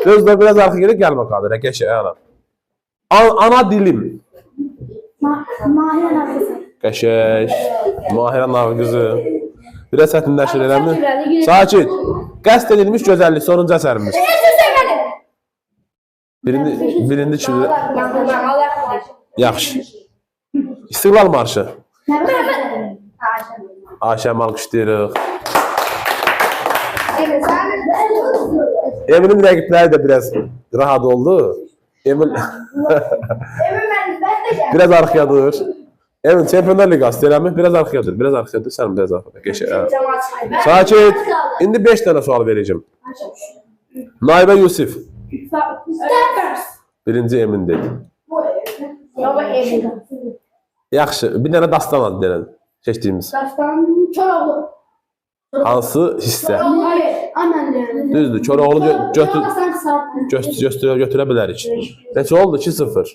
Sözdə biraz arxa gedib gəlmə qadir. Qəşəng ana. Ana dilim. Mahirə Nafizə. Qəşəng. Mahirə Navqızı. Biraz çətinləşir eləmi? Sakit. Qəsd edilmiş gözəllik sonuncu əsərimiz. Birindi kimi. Yaxşı. İstiqlal marşı. Ayşəm alqışlayırıq. Emin'in rəqibləri də biraz rahat oldu. Emin biraz arxaya dur. Emin Çempionlar Liqası eləmi? Biraz arxaya dur. Biraz arxaya dur. Sən biraz arxaya. Qəşəng. Sakit. İndi 5 dənə sual verəcəm. Naibə Yusif. Birinci Emin dedi. Yaxşı. Bir dənə dastan adı denən. Seçdiyimiz. Dastan Koroğlu. Hansı hissə? Aman deyirəm. Düzdür. Koroğlu götürə bilərik. Neçə oldu? 2-0.